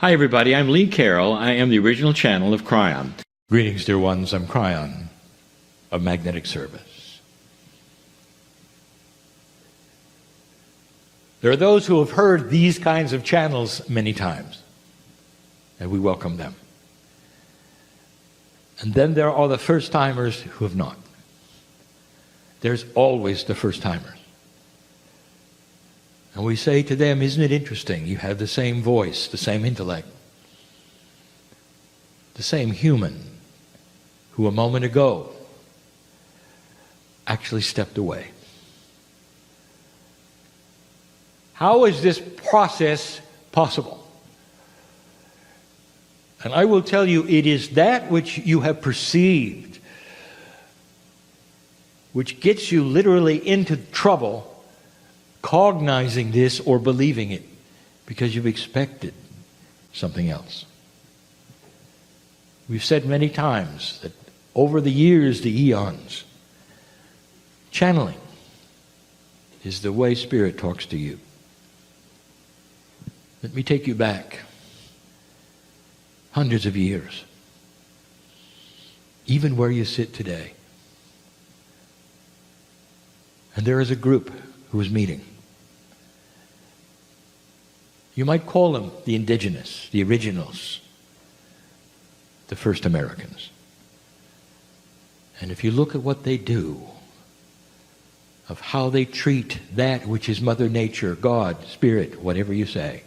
Hi everybody, I'm Lee Carroll. I am the original channel of Kryon. Greetings dear ones, I'm Kryon of Magnetic Service. There are those who have heard these kinds of channels many times, and we welcome them. And then there are the first-timers who have not. There's always the first-timers. And we say to them, isn't it interesting? You have the same voice, the same intellect, the same human who a moment ago actually stepped away. How is this process possible? And I will tell you, it is that which you have perceived which gets you literally into trouble cognizing this or believing it, because you've expected something else. We've said many times that over the years, the eons, channeling is the way Spirit talks to you. Let me take you back hundreds of years, even where you sit today. And there is a group who is meeting. You might call them the indigenous, the originals, the first Americans. And if you look at what they do, of how they treat that which is Mother Nature, God, Spirit, whatever you say,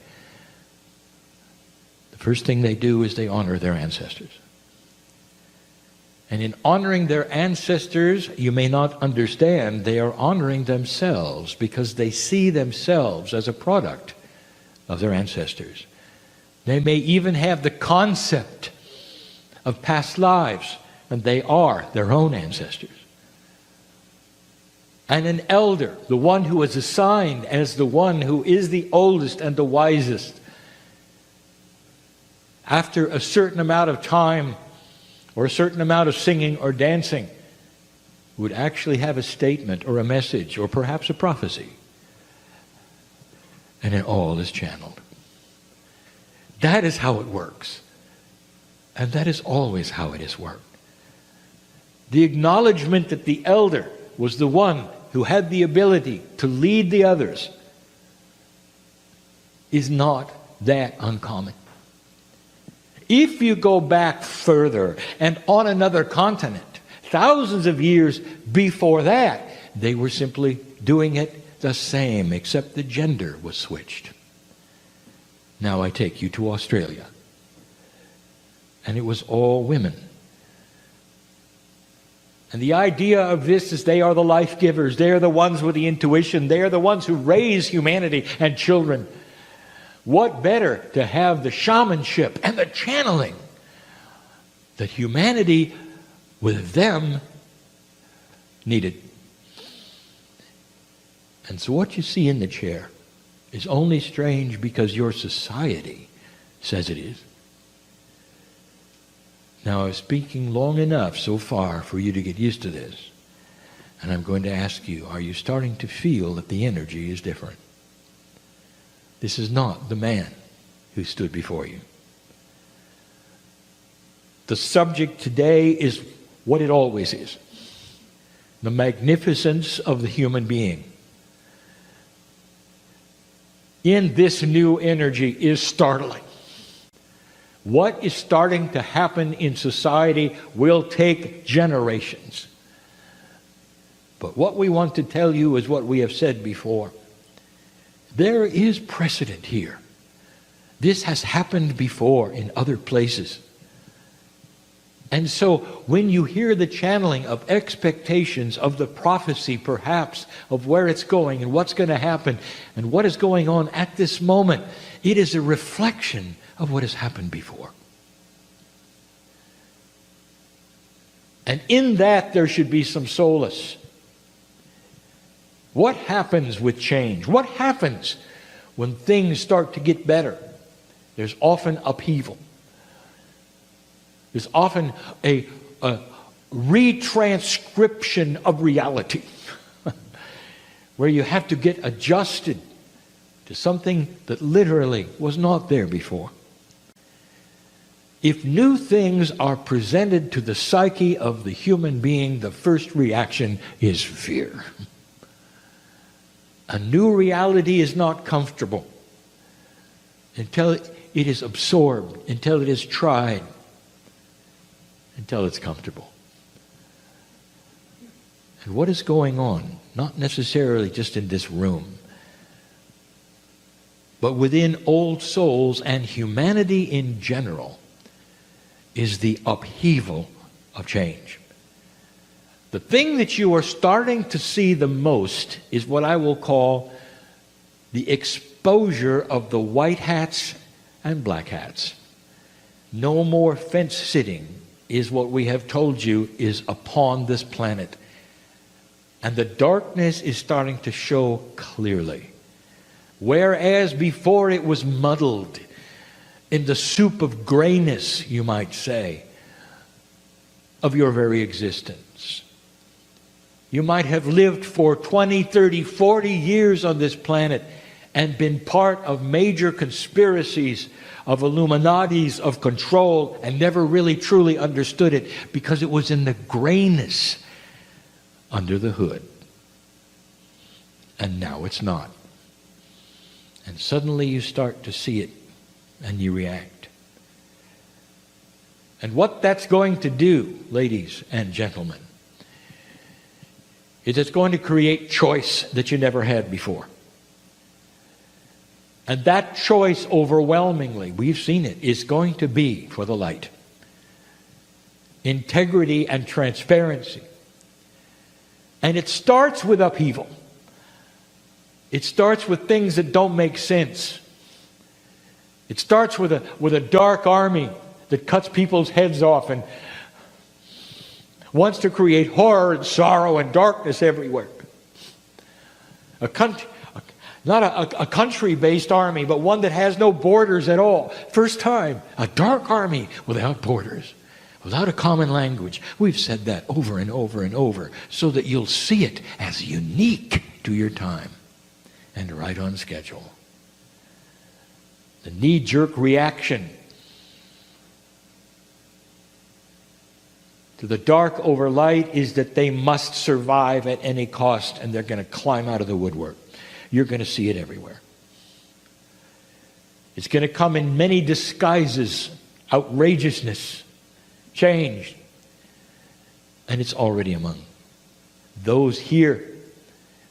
the first thing they do is they honor their ancestors. And in honoring their ancestors, you may not understand, they are honoring themselves because they see themselves as a product of their ancestors. They may even have the concept of past lives, and they are their own ancestors. And an elder, the one who is assigned as the one who is the oldest and the wisest, after a certain amount of time or a certain amount of singing or dancing, would actually have a statement or a message or perhaps a prophecy. And it all is channeled. That is how it works. And that is always how it has worked. The acknowledgement that the elder was the one who had the ability to lead the others is not that uncommon. If you go back further and on another continent, thousands of years before that, they were simply doing it the same, except the gender was switched. Now I take you to Australia. And it was all women. And the idea of this is they are the life givers. They are the ones with the intuition. They are the ones who raise humanity and children. What better to have the shamanship and the channeling that humanity with them needed. And so what you see in the chair is only strange because your society says it is. Now, I'm speaking long enough so far for you to get used to this. And I'm going to ask you, are you starting to feel that the energy is different? This is not the man who stood before you. The subject today is what it always is. The magnificence of the human being in this new energy is startling. What is starting to happen in society will take generations. But what we want to tell you is what we have said before. There is precedent here. This has happened before in other places. And so when you hear the channeling of expectations, of the prophecy perhaps, of where it's going and what's going to happen and what is going on at this moment, it is a reflection of what has happened before. And in that there should be some solace. What happens with change? What happens when things start to get better? There's often upheaval. There's often a retranscription of reality where you have to get adjusted to something that literally was not there before. If new things are presented to the psyche of the human being, the first reaction is fear. A new reality is not comfortable until it is absorbed, until it is tried, until it's comfortable. And what is going on, not necessarily just in this room, but within old souls and humanity in general, is the upheaval of change. The thing that you are starting to see the most is what I will call the exposure of the white hats and black hats. No more fence sitting is what we have told you is upon this planet. And the darkness is starting to show clearly. Whereas before it was muddled in the soup of grayness, you might say, of your very existence. You might have lived for 20, 30, 40 years on this planet and been part of major conspiracies, of Illuminatis, of control, and never really truly understood it because it was in the grayness under the hood. And now it's not. And suddenly you start to see it and you react. And what that's going to do, ladies and gentlemen, is it's going to create choice that you never had before. And that choice overwhelmingly, we've seen it, is going to be for the light. Integrity and transparency. And it starts with upheaval. It starts with things that don't make sense. It starts with a dark army that cuts people's heads off and wants to create horror and sorrow and darkness everywhere. Not a country-based army, but one that has no borders at all. First time, a dark army without borders, without a common language. We've said that over and over and over so that you'll see it as unique to your time and right on schedule. The knee-jerk reaction to the dark over light is that they must survive at any cost, and they're going to climb out of the woodwork. You're going to see it everywhere. It's going to come in many disguises, outrageousness, change, and it's already among those here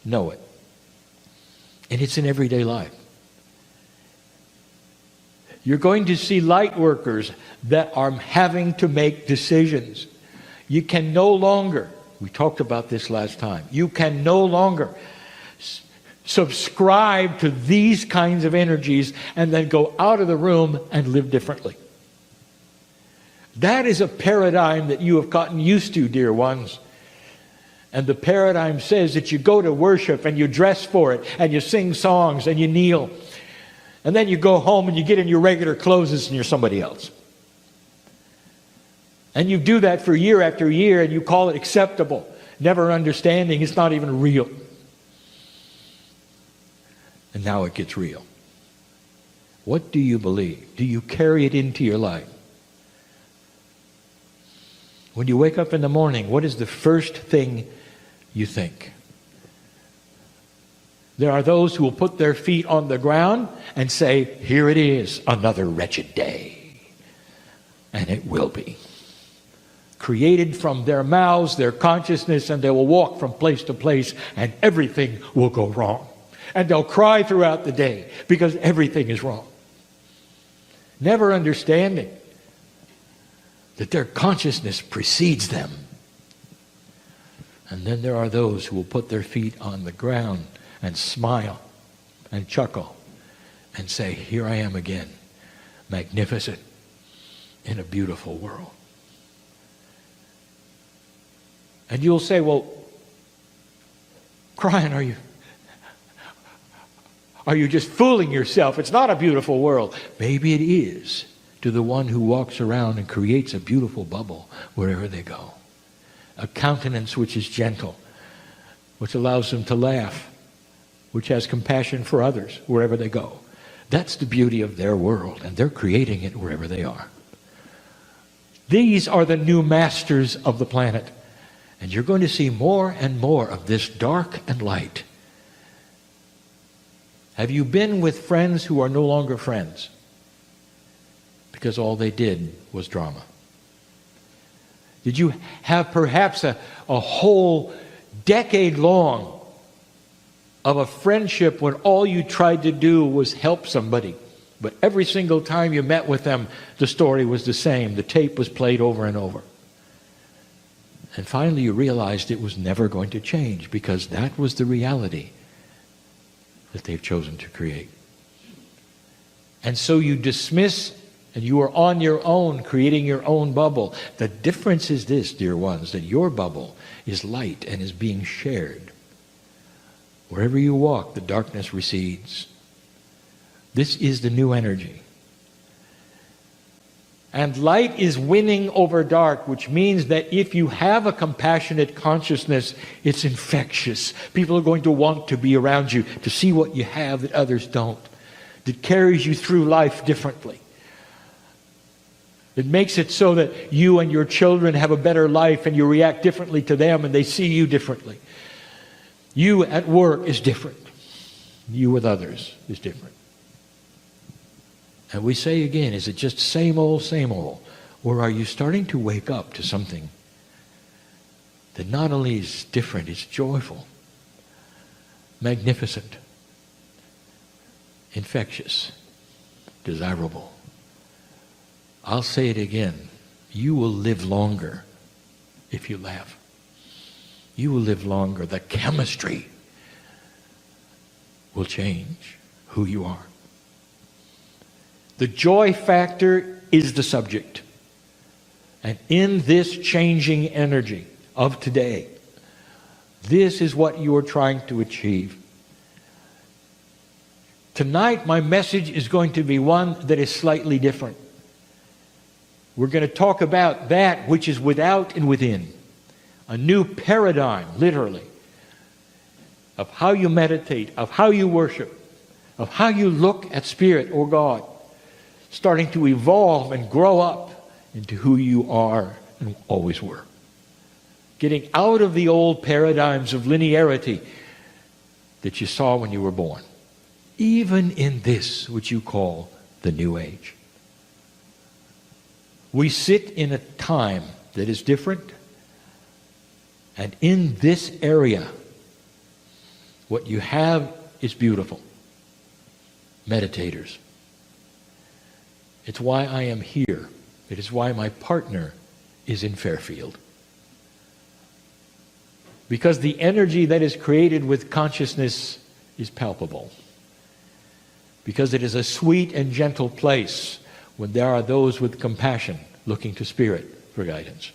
know it. And it's in everyday life. You're going to see light workers that are having to make decisions. You can no longer, we talked about this last time, you can no longer subscribe to these kinds of energies and then go out of the room and live differently. That is a paradigm that you have gotten used to, dear ones. And the paradigm says that you go to worship and you dress for it and you sing songs and you kneel. And then you go home and you get in your regular clothes and you're somebody else. And you do that for year after year and you call it acceptable, never understanding it's not even real. And now it gets real. What do you believe? Do you carry it into your life? When you wake up in the morning, what is the first thing you think? There are those who will put their feet on the ground and say, here it is, another wretched day. And it will be. Created from their mouths, their consciousness, and they will walk from place to place and everything will go wrong. And they'll cry throughout the day because everything is wrong. Never understanding that their consciousness precedes them. And then there are those who will put their feet on the ground and smile and chuckle and say, here I am again, magnificent in a beautiful world. And you'll say, well, Kryon, are you just fooling yourself? It's not a beautiful world. Maybe it is to the one who walks around and creates a beautiful bubble wherever they go. A countenance which is gentle, which allows them to laugh, which has compassion for others wherever they go. That's the beauty of their world, and they're creating it wherever they are. These are the new masters of the planet. And you're going to see more and more of this dark and light. Have you been with friends who are no longer friends? Because all they did was drama. Did you have perhaps a whole decade long of a friendship when all you tried to do was help somebody? But every single time you met with them, the story was the same. The tape was played over and over. And finally you realized it was never going to change because that was the reality that they've chosen to create. And so you dismiss, and you are on your own, creating your own bubble. The difference is this, dear ones, that your bubble is light and is being shared. Wherever you walk, the darkness recedes. This is the new energy. And light is winning over dark, which means that if you have a compassionate consciousness, it's infectious. People are going to want to be around you, to see what you have that others don't. It carries you through life differently. It makes it so that you and your children have a better life and you react differently to them and they see you differently. You at work is different. You with others is different. And we say again, is it just same old, or are you starting to wake up to something that not only is different, it's joyful, magnificent, infectious, desirable? I'll say it again. You will live longer if you laugh. You will live longer. The chemistry will change who you are. The joy factor is the subject. And in this changing energy of today, this is what you are trying to achieve. Tonight, my message is going to be one that is slightly different. We're going to talk about that which is without and within. A new paradigm, literally, of how you meditate, of how you worship, of how you look at Spirit or God, starting to evolve and grow up into who you are and always were. Getting out of the old paradigms of linearity that you saw when you were born. Even in this, which you call the New Age. We sit in a time that is different, and in this area, what you have is beautiful. Meditators. It's why I am here. It is why my partner is in Fairfield. Because the energy that is created with consciousness is palpable. Because it is a sweet and gentle place when there are those with compassion looking to Spirit for guidance.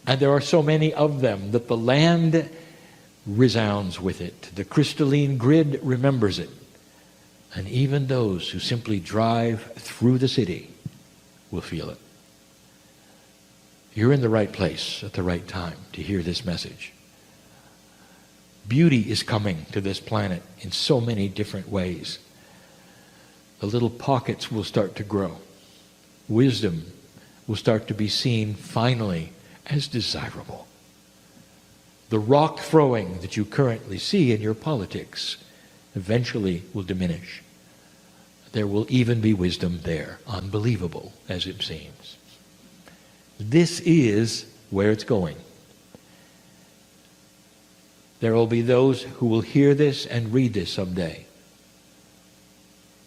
And there are so many of them that the land resounds with it. The crystalline grid remembers it. And even those who simply drive through the city will feel it. You're in the right place at the right time to hear this message. Beauty is coming to this planet in so many different ways. The little pockets will start to grow. Wisdom will start to be seen finally as desirable. The rock throwing that you currently see in your politics eventually will diminish. There will even be wisdom there, unbelievable as it seems. This is where it's going. There will be those who will hear this and read this someday,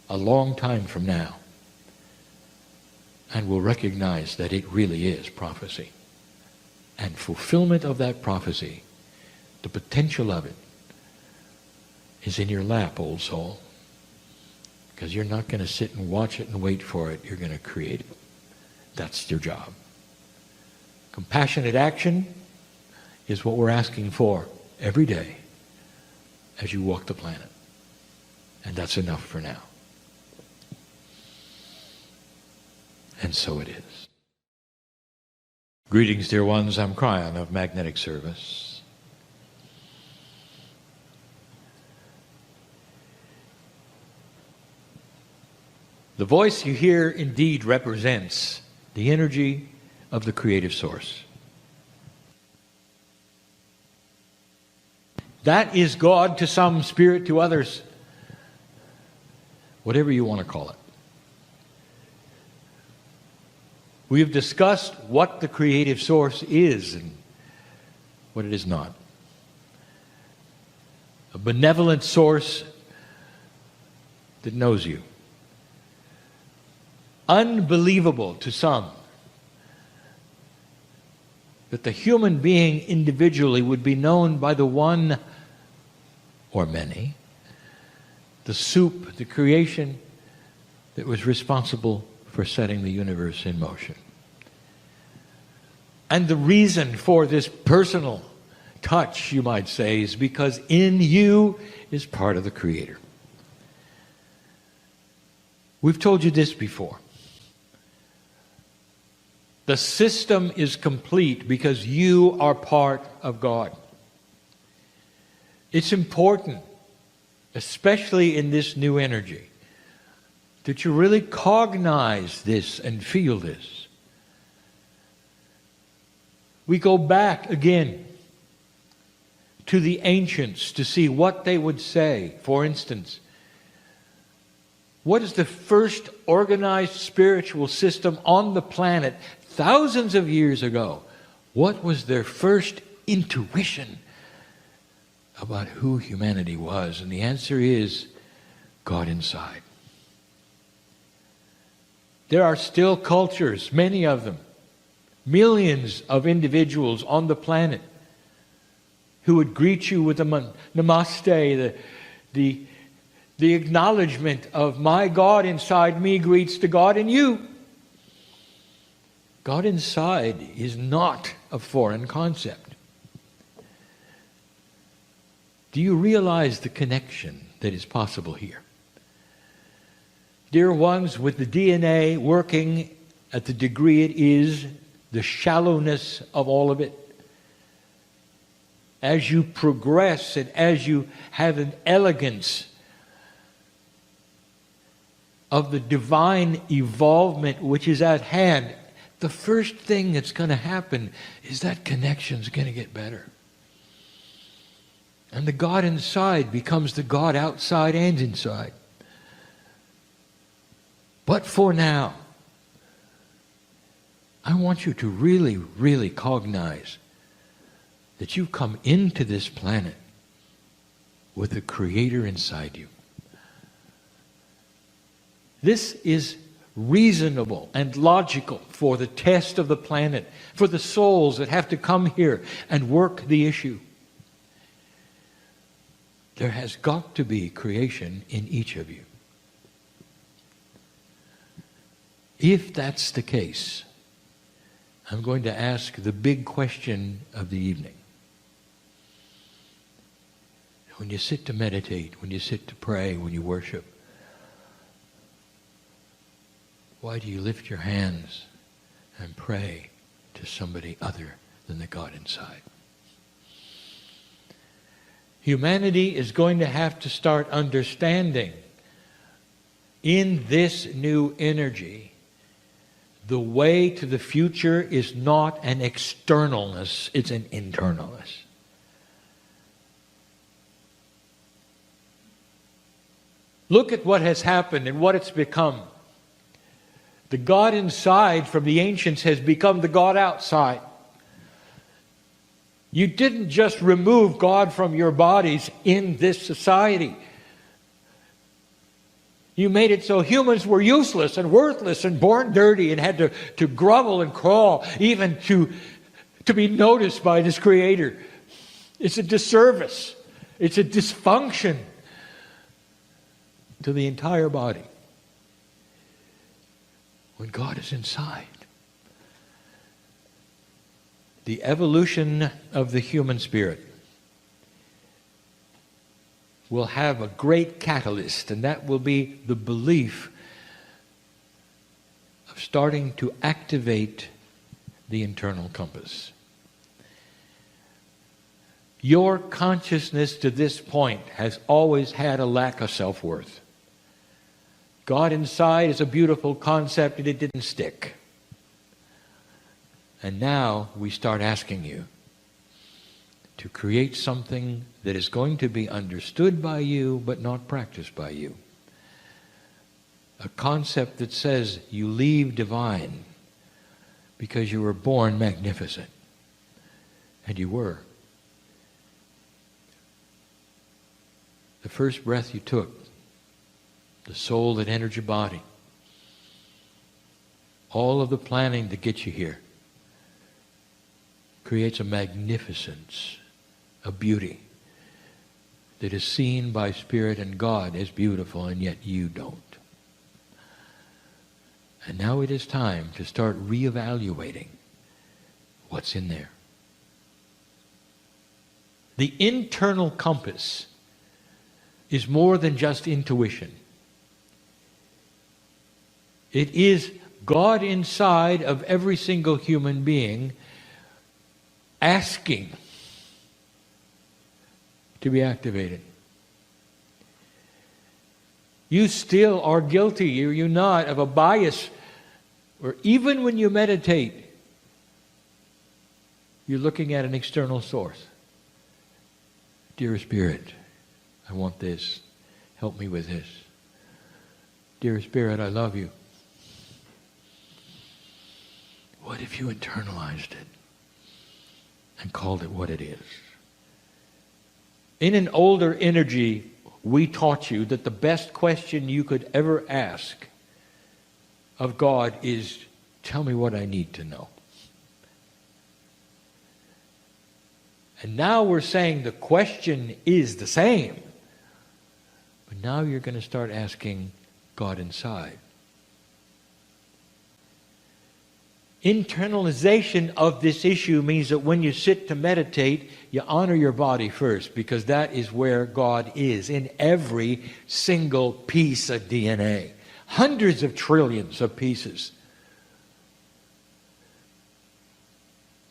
a long time from now, and will recognize that it really is prophecy. And fulfillment of that prophecy, the potential of it, is in your lap, old soul. Because you're not going to sit and watch it and wait for it. You're going to create it. That's your job. Compassionate action is what we're asking for every day as you walk the planet. And that's enough for now. And so it is. Greetings, dear ones. I'm Kryon of Magnetic Service. The voice you hear indeed represents the energy of the creative source. That is God to some, spirit to others. Whatever you want to call it. We have discussed what the creative source is and what it is not. A benevolent source that knows you. Unbelievable to some that the human being individually would be known by the one or many, the soup, the creation that was responsible for setting the universe in motion. And the reason for this personal touch, you might say, is because in you is part of the Creator. We've told you this before. The system is complete because you are part of God. It's important, especially in this new energy, that you really cognize this and feel this. We go back again to the ancients to see what they would say. For instance, what is the first organized spiritual system on the planet thousands of years ago? What was their first intuition about who humanity was? And the answer is God inside. There are still cultures, many of them, millions of individuals on the planet who would greet you with a namaste, the acknowledgement of my God inside me greets the God in you. God inside is not a foreign concept. Do you realize the connection that is possible here? Dear ones, with the DNA working at the degree it is, the shallowness of all of it, as you progress and as you have an elegance of the divine evolvement which is at hand, the first thing that's going to happen is that connection's going to get better. And the God inside becomes the God outside and inside. But for now, I want you to really, really cognize that you've come into this planet with the Creator inside you. This is reasonable and logical for the test of the planet, for the souls that have to come here and work the issue. There has got to be creation in each of you. If that's the case, I'm going to ask the big question of the evening. When you sit to meditate, when you sit to pray, when you worship, why do you lift your hands and pray to somebody other than the God inside? Humanity is going to have to start understanding in this new energy, the way to the future is not an externalness, it's an internalness. Look at what has happened and what it's become. The God inside from the ancients has become the God outside. You didn't just remove God from your bodies in this society. You made it so humans were useless and worthless and born dirty and had to grovel and crawl even to be noticed by this Creator. It's a disservice. It's a dysfunction to the entire body. When God is inside, the evolution of the human spirit will have a great catalyst, and that will be the belief of starting to activate the internal compass. Your consciousness to this point has always had a lack of self-worth. God inside is a beautiful concept and it didn't stick. And now we start asking you to create something that is going to be understood by you but not practiced by you. A concept that says you leave divine because you were born magnificent. And you were. The first breath you took, the soul that entered your body, all of the planning to get you here creates a magnificence, a beauty that is seen by Spirit and God as beautiful, and yet you don't. And now it is time to start reevaluating what's in there. The internal compass is more than just intuition. It is God inside of every single human being asking to be activated. You still are guilty, are you not, of a bias where even when you meditate, you're looking at an external source. Dear Spirit, I want this. Help me with this. Dear Spirit, I love you. What if you internalized it and called it what it is? In an older energy, we taught you that the best question you could ever ask of God is, tell me what I need to know. And now we're saying the question is the same. But now you're going to start asking God inside. Internalization of this issue means that when you sit to meditate, you honor your body first, because that is where God is in every single piece of DNA. Hundreds of trillions of pieces.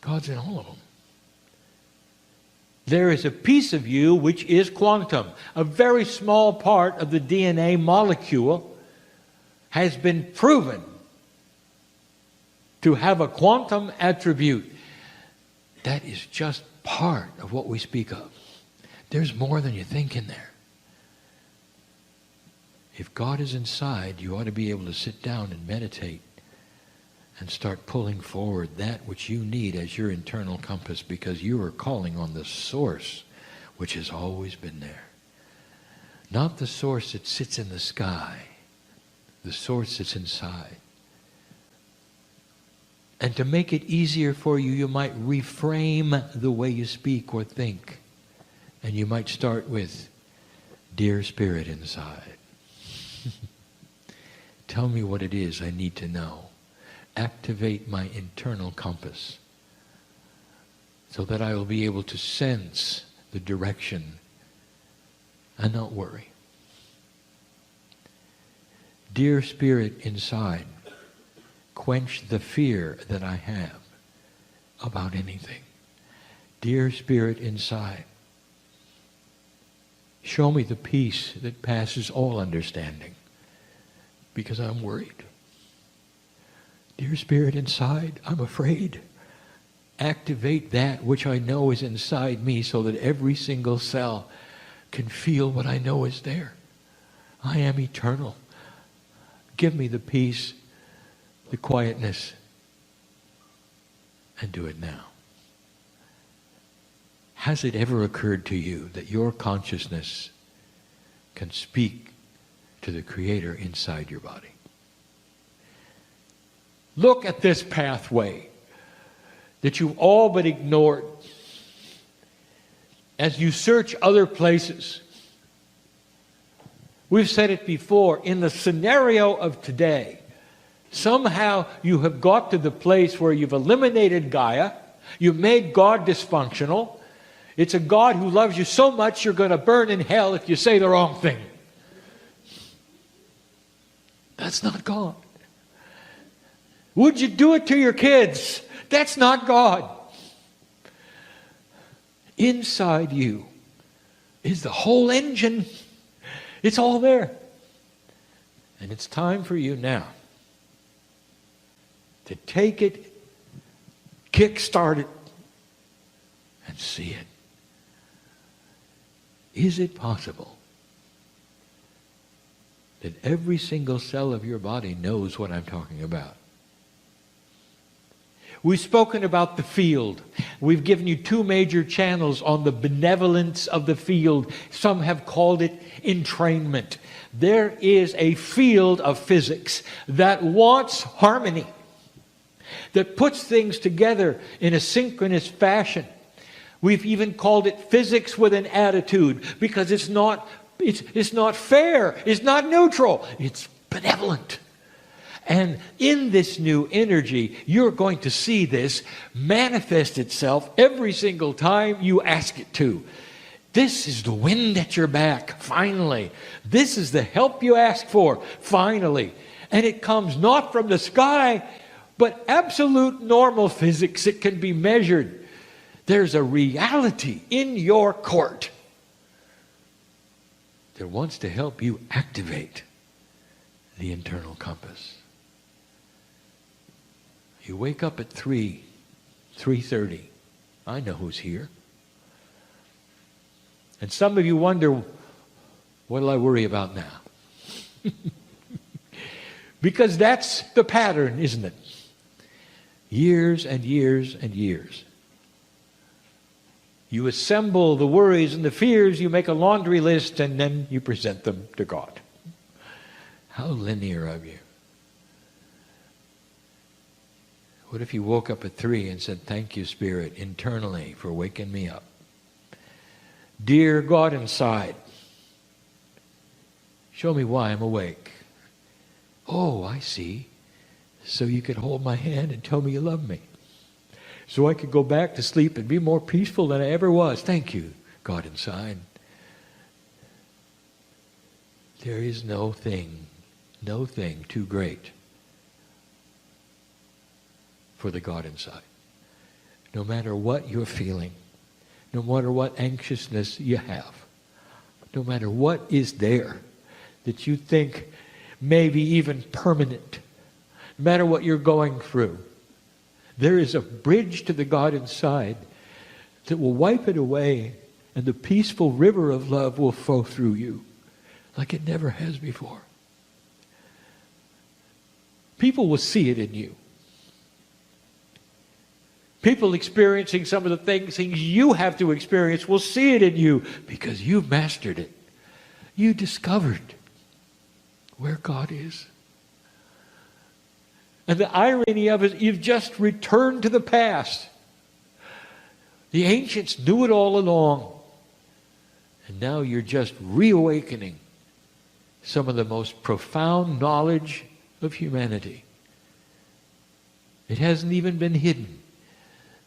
God's in all of them. There is a piece of you which is quantum. A very small part of the DNA molecule has been proven to have a quantum attribute. That is just part of what we speak of. There's more than you think in there. If God is inside, you ought to be able to sit down and meditate and start pulling forward that which you need as your internal compass, because you are calling on the source which has always been there. Not the source that sits in the sky, the source that's inside. And to make it easier for you, you might reframe the way you speak or think. And you might start with, Dear Spirit inside, tell me what it is I need to know. Activate my internal compass so that I will be able to sense the direction and not worry. Dear Spirit inside, quench the fear that I have about anything. Dear Spirit inside, show me the peace that passes all understanding, because I'm worried. Dear Spirit inside, I'm afraid. Activate that which I know is inside me so that every single cell can feel what I know is there. I am eternal. Give me the peace, the quietness, and do it now. Has it ever occurred to you that your consciousness can speak to the Creator inside your body? Look at this pathway that you've all but ignored. As you search other places, we've said it before, in the scenario of today, somehow you have got to the place where you've eliminated Gaia, you've made God dysfunctional. It's a God who loves you so much you're going to burn in hell if you say the wrong thing. That's not God. Would you do it to your kids? That's not God. Inside you is the whole engine. It's all there. And it's time for you now to take it kick-start it and see it. Is it possible that every single cell of your body knows what I'm talking about? We've spoken about the field. We've given you two major channels on the benevolence of the field. Some have called it entrainment. There is a field of physics that wants harmony, that puts things together in a synchronous fashion. We've even called it physics with an attitude, because it's not fair, it's not neutral, it's benevolent. And in this new energy, you're going to see this manifest itself every single time you ask it to. This is the wind at your back, finally. This is the help you ask for, finally. And it comes not from the sky, but absolute normal physics. It can be measured. There's a reality in your court that wants to help you activate the internal compass. You wake up at 3:30. I know who's here. And some of you wonder, what'll I worry about now? Because that's the pattern, isn't it? Years and years and years. You assemble the worries and the fears, you make a laundry list, and then you present them to God. How linear of you. What if you woke up at 3 and said, thank you, Spirit, internally for waking me up. Dear God inside, show me why I'm awake. Oh, I see. So you could hold my hand and tell me you love me. So I could go back to sleep and be more peaceful than I ever was. Thank you, God inside. There is no thing too great for the God inside. No matter what you're feeling, no matter what anxiousness you have, no matter what is there that you think may be even permanent, no matter what you're going through, there is a bridge to the God inside that will wipe it away, and the peaceful river of love will flow through you like it never has before. People will see it in you. People experiencing some of the things you have to experience will see it in you because you've mastered it. You discovered where God is. And the irony of it, you've just returned to the past. The ancients knew it all along. And now you're just reawakening some of the most profound knowledge of humanity. It hasn't even been hidden.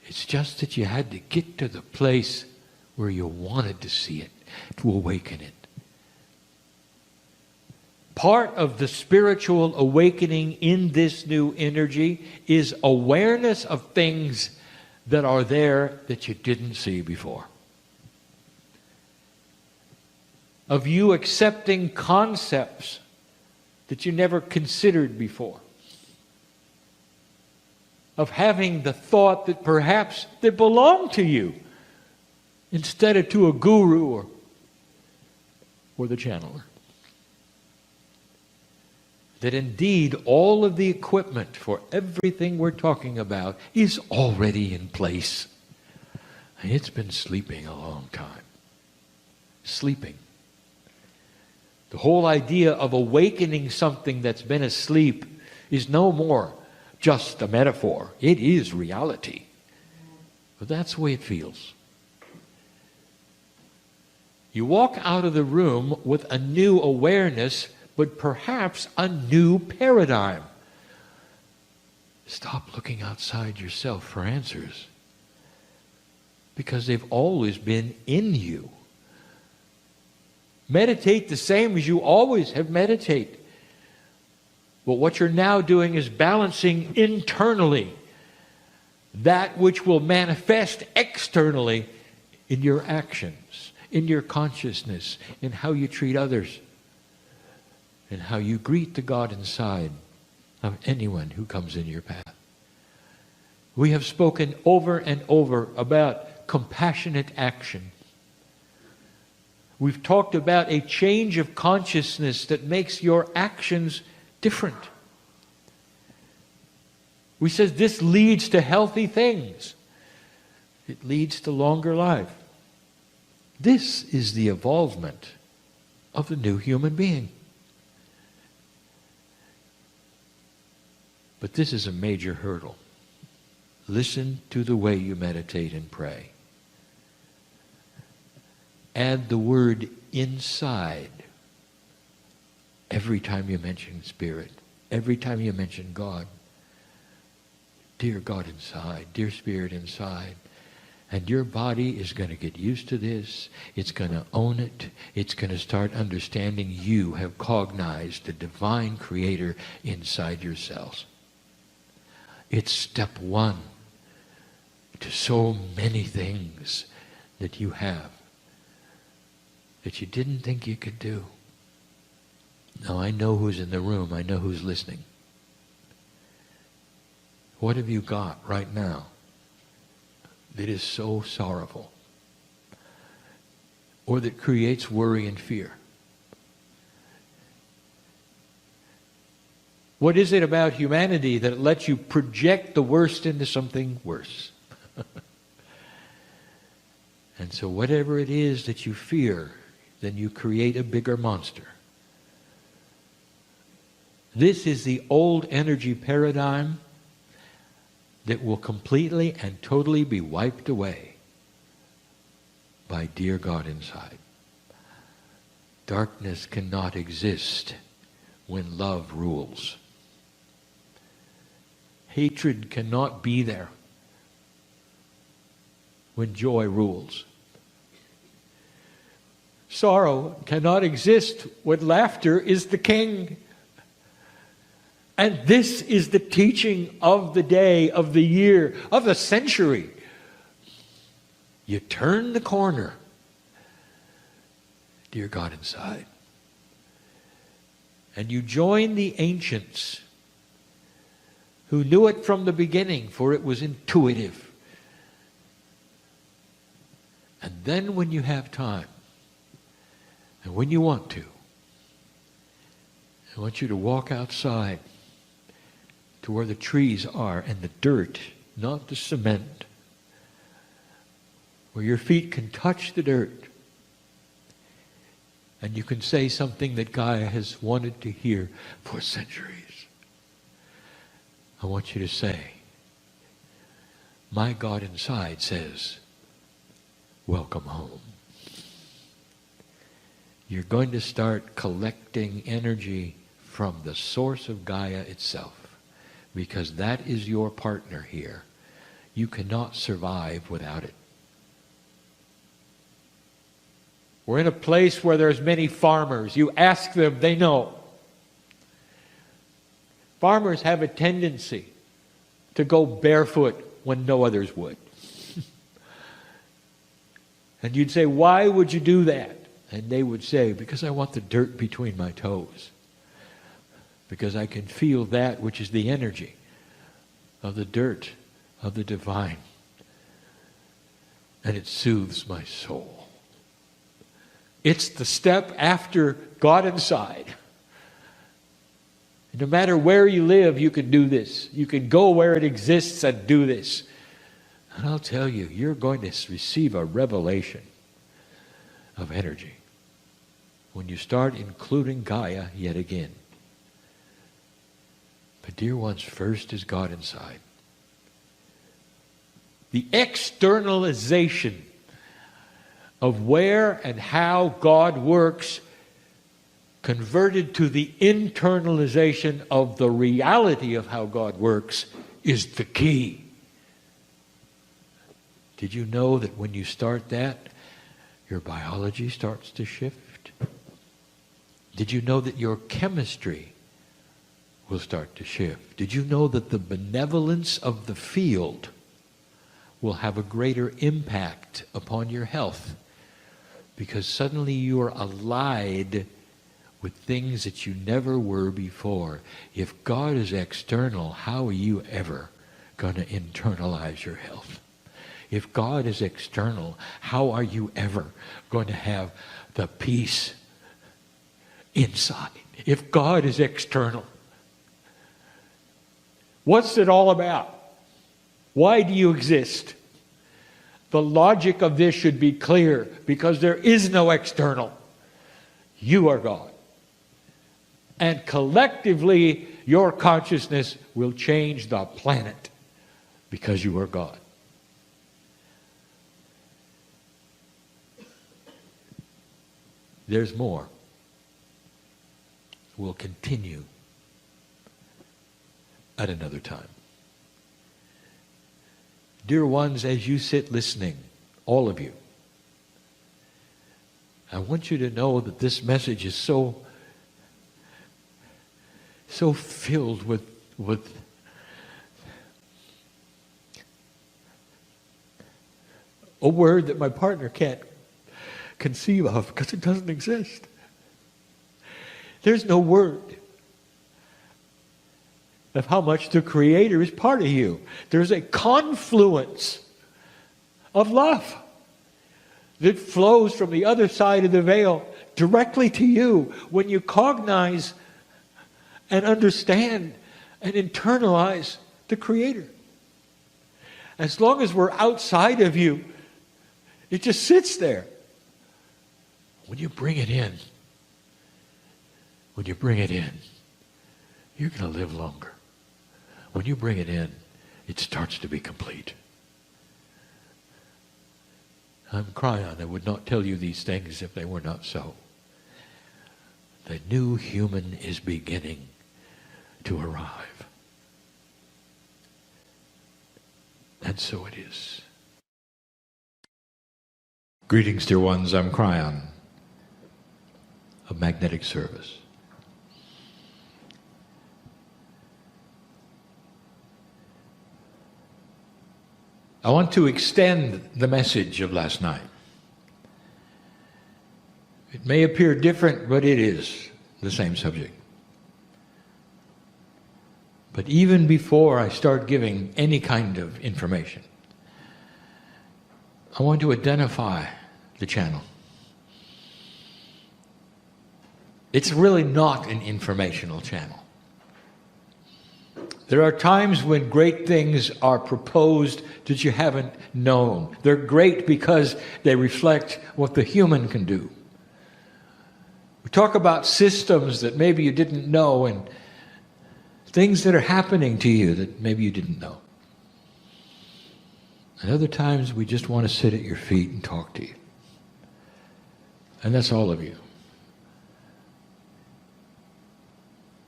It's just that you had to get to the place where you wanted to see it, to awaken it. Part of the spiritual awakening in this new energy is awareness of things that are there that you didn't see before. Of you accepting concepts that you never considered before. Of having the thought that perhaps they belong to you instead of to a guru or the channeler. That indeed all of the equipment for everything we're talking about is already in place. And it's been sleeping a long time. Sleeping. The whole idea of awakening something that's been asleep is no more just a metaphor. It is reality. But that's the way it feels. You walk out of the room with a new awareness, but perhaps a new paradigm. Stop looking outside yourself for answers, because they've always been in you. Meditate the same as you always have meditated. But what you're now doing is balancing internally that which will manifest externally in your actions, in your consciousness, in how you treat others, and how you greet the God inside of anyone who comes in your path. We have spoken over and over about compassionate action. We've talked about a change of consciousness that makes your actions different. We said this leads to healthy things. It leads to longer life. This is the evolvement of the new human being. But this is a major hurdle. Listen to the way you meditate and pray. Add the word inside every time you mention Spirit, every time you mention God. Dear God inside, dear Spirit inside. And your body is going to get used to this. It's going to own it. It's going to start understanding you have cognized the divine creator inside your cells. It's step one to so many things that you have that you didn't think you could do. Now I know who's in the room. I know who's listening. What have you got right now that is so sorrowful or that creates worry and fear? What is it about humanity that lets you project the worst into something worse? And so whatever it is that you fear, then you create a bigger monster. This is the old energy paradigm that will completely and totally be wiped away by dear God inside. Darkness cannot exist when love rules. Hatred cannot be there when joy rules. Sorrow cannot exist when laughter is the king. And this is the teaching of the day, of the year, of the century. You turn the corner, dear God inside, and you join the ancients who knew it from the beginning, for it was intuitive. And then when you have time, and when you want to, I want you to walk outside to where the trees are and the dirt, not the cement, where your feet can touch the dirt. And you can say something that Gaia has wanted to hear for centuries. I want you to say, my God inside says, welcome home. You're going to start collecting energy from the source of Gaia itself, because that is your partner here. You cannot survive without it. We're in a place where there's many farmers. You ask them, they know. Farmers have a tendency to go barefoot when no others would. And you'd say, why would you do that? And they would say, because I want the dirt between my toes. Because I can feel that which is the energy of the dirt, of the divine. And it soothes my soul. It's the step after God inside. No matter where you live, you can do this. You can go where it exists and do this. And I'll tell you, you're going to receive a revelation of energy when you start including Gaia yet again. But dear ones, first is God inside. The externalization of where and how God works converted to the internalization of the reality of how God works is the key. Did you know that when you start that, your biology starts to shift? Did you know that your chemistry will start to shift? Did you know that the benevolence of the field will have a greater impact upon your health? Because suddenly you are allied with things that you never were before. If God is external, how are you ever going to internalize your health. If God is external, how are you ever going to have the peace inside? If God is external, what's it all about? Why do you exist? The logic of this should be clear, because there is no external. You are God. And collectively, your consciousness will change the planet because you are God. There's more. We'll continue at another time. Dear ones, as you sit listening, all of you, I want you to know that this message is so filled with a word that my partner can't conceive of because it doesn't exist. There's no word of how much the Creator is part of you. There's a confluence of love that flows from the other side of the veil directly to you when you cognize and understand and internalize the Creator. As long as we're outside of you, it just sits there. When you bring it in, you're going to live longer. When you bring it in, it starts to be complete. I'm Kryon. I would not tell you these things if they were not so. The new human is beginning to arrive. And so it is. Greetings, dear ones. I'm Kryon of Magnetic Service. I want to extend the message of last night. It may appear different, but it is the same subject. But even before I start giving any kind of information, I want to identify the channel. It's really not an informational channel. There are times when great things are proposed that you haven't known. They're great because they reflect what the human can do. We talk about systems that maybe you didn't know and things that are happening to you that maybe you didn't know. And other times we just want to sit at your feet and talk to you. And that's all of you.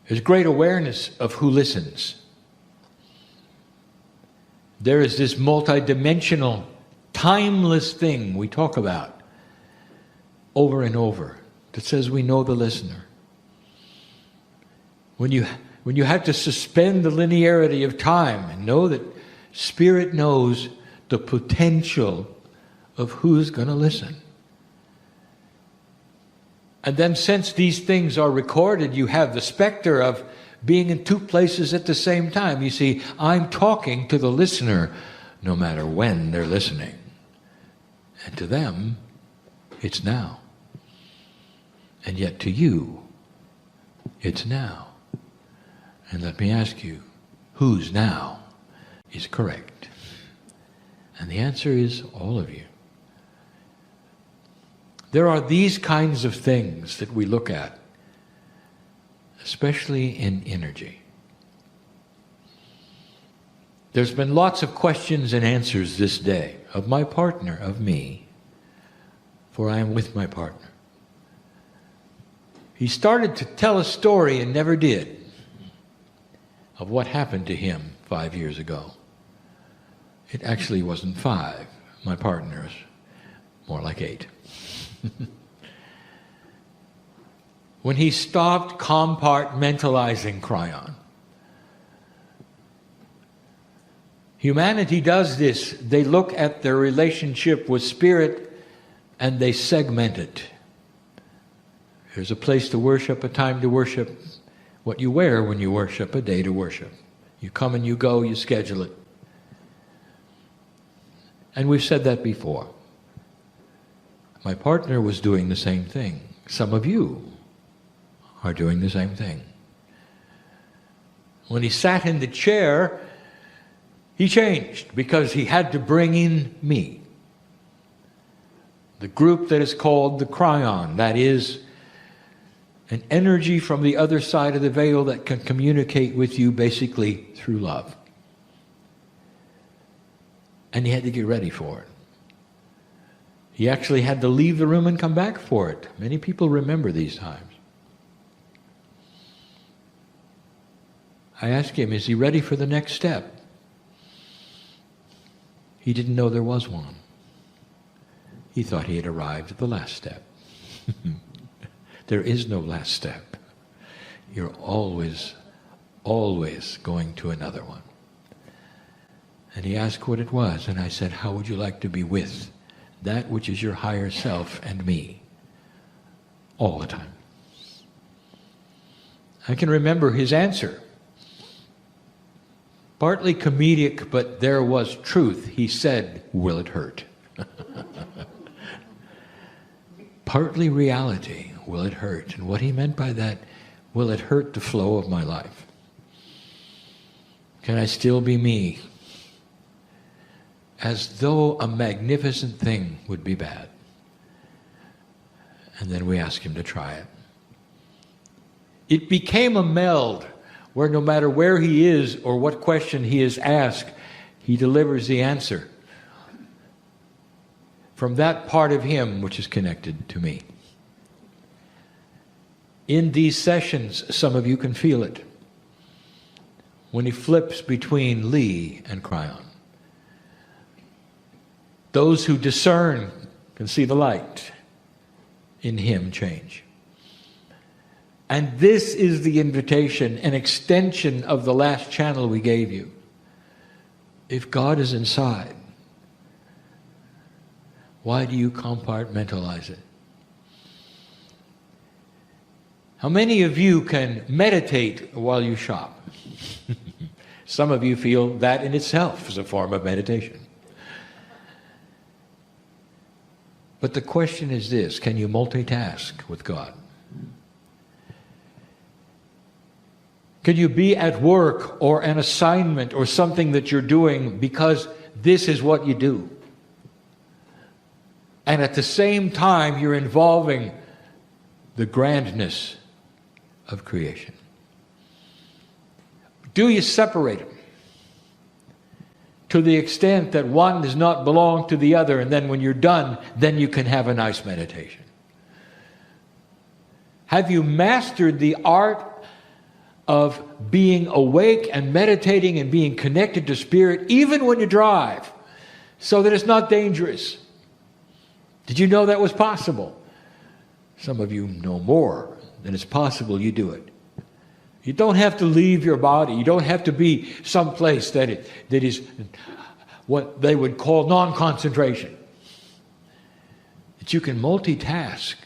There's great awareness of who listens. There is this multidimensional, timeless thing we talk about over and over that says we know the listener. When you have to suspend the linearity of time and know that Spirit knows the potential of who's going to listen. And then since these things are recorded, you have the specter of being in two places at the same time. You see, I'm talking to the listener no matter when they're listening. And to them, it's now. And yet to you, it's now. And let me ask you, whose now is correct? And the answer is all of you. There are these kinds of things that we look at, especially in energy. There's been lots of questions and answers this day of my partner, of me, for I am with my partner. He started to tell a story and never did of what happened to him 5 years ago. It actually wasn't 5. My partner's more like 8. When he stopped compartmentalizing Kryon. Humanity does this. They look at their relationship with Spirit and they segment it. There's a place to worship, a time to worship, what you wear when you worship, a day to worship. You come and you go, you schedule it. And we've said that before. My partner was doing the same thing. Some of you are doing the same thing. When he sat in the chair, he changed because he had to bring in me. The group that is called the Kryon, that is an energy from the other side of the veil that can communicate with you basically through love. And he had to get ready for it. He actually had to leave the room and come back for it. Many people remember these times. I asked him, is he ready for the next step? He didn't know there was one. He thought he had arrived at the last step. There is no last step. You're always, always going to another one. And he asked what it was, and I said, how would you like to be with that which is your higher self and me? All the time. I can remember his answer. Partly comedic, but there was truth. He said, will it hurt? Partly reality. Will it hurt? And what he meant by that, will it hurt the flow of my life? Can I still be me? As though a magnificent thing would be bad. And then we ask him to try it. It became a meld where no matter where he is or what question he is asked, he delivers the answer from that part of him which is connected to me. In these sessions, some of you can feel it. When he flips between Lee and Kryon. Those who discern can see the light in him change. And this is the invitation, an extension of the last channel we gave you. If God is inside, why do you compartmentalize it? How many of you can meditate while you shop? Some of you feel that in itself is a form of meditation. But the question is this, can you multitask with God? Can you be at work or an assignment or something that you're doing because this is what you do? And at the same time, you're involving the grandness of creation. Do you separate them? To the extent that one does not belong to the other, and then when you're done, then you can have a nice meditation. Have you mastered the art of being awake and meditating and being connected to Spirit, even when you drive, so that it's not dangerous? Did you know that was possible? Some of you know more than it's possible you do it. You don't have to leave your body. You don't have to be someplace that is what they would call non-concentration. That you can multitask.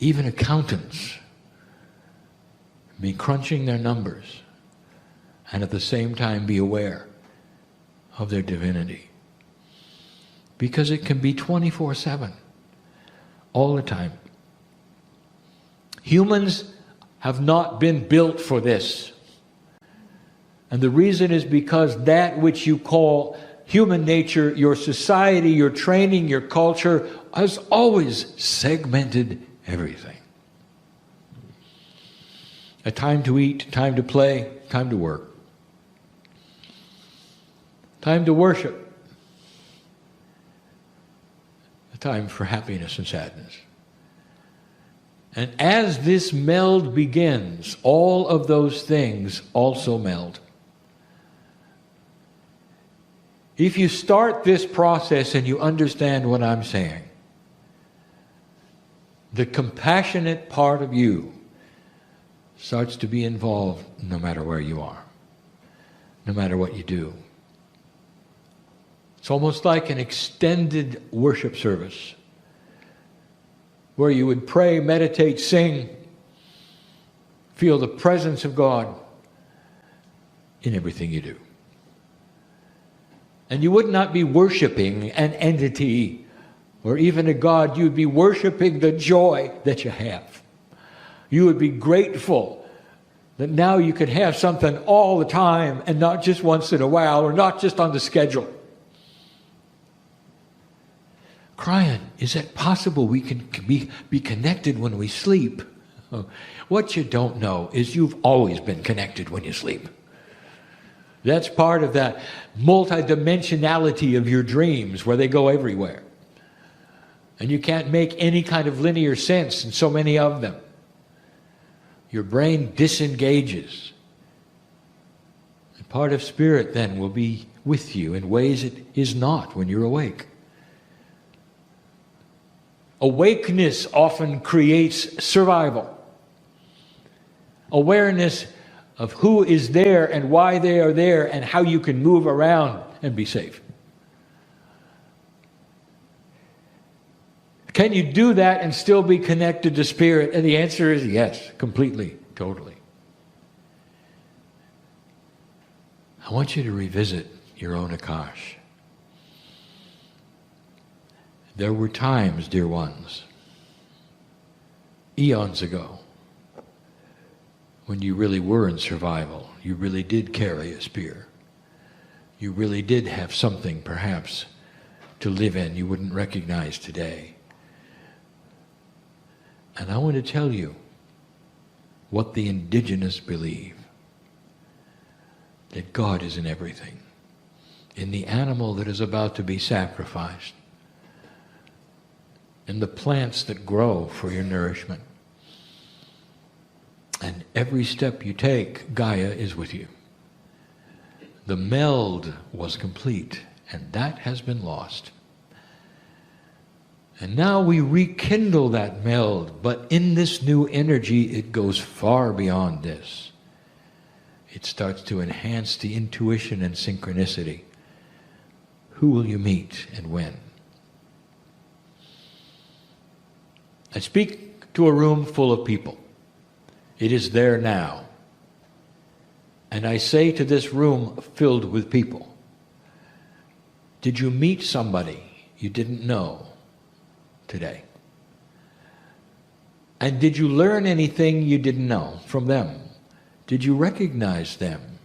Even accountants be crunching their numbers and at the same time be aware of their divinity. Because it can be 24/7, all the time. Humans have not been built for this. And the reason is because that which you call human nature, your society, your training, your culture, has always segmented everything. A time to eat, time to play, time to work. Time to worship. A time for happiness and sadness. And as this meld begins, all of those things also meld. If you start this process and you understand what I'm saying, the compassionate part of you starts to be involved no matter where you are, no matter what you do. It's almost like an extended worship service where you would pray, meditate, sing, feel the presence of God in everything you do. And you would not be worshiping an entity or even a God. You'd be worshiping the joy that you have. You would be grateful that now you could have something all the time and not just once in a while or not just on the schedule. Kryon, is it possible we can be connected when we sleep? What you don't know is you've always been connected when you sleep. That's part of that multidimensionality of your dreams where they go everywhere. And you can't make any kind of linear sense in so many of them. Your brain disengages. And part of spirit then will be with you in ways it is not when you're awake. Awakeness often creates survival. Awareness of who is there and why they are there and how you can move around and be safe. Can you do that and still be connected to spirit? And the answer is yes, completely, totally. I want you to revisit your own Akash. There were times, dear ones, eons ago, when you really were in survival. You really did carry a spear. You really did have something, perhaps, to live in you wouldn't recognize today. And I want to tell you what the indigenous believe. That God is in everything. In the animal that is about to be sacrificed. In the plants that grow for your nourishment. And every step you take, Gaia is with you. The meld was complete, and that has been lost. And now we rekindle that meld, but in this new energy, it goes far beyond this. It starts to enhance the intuition and synchronicity. Who will you meet and when? I speak to a room full of people. It is there now. And I say to this room filled with people, did you meet somebody you didn't know today? And did you learn anything you didn't know from them? Did you recognize them?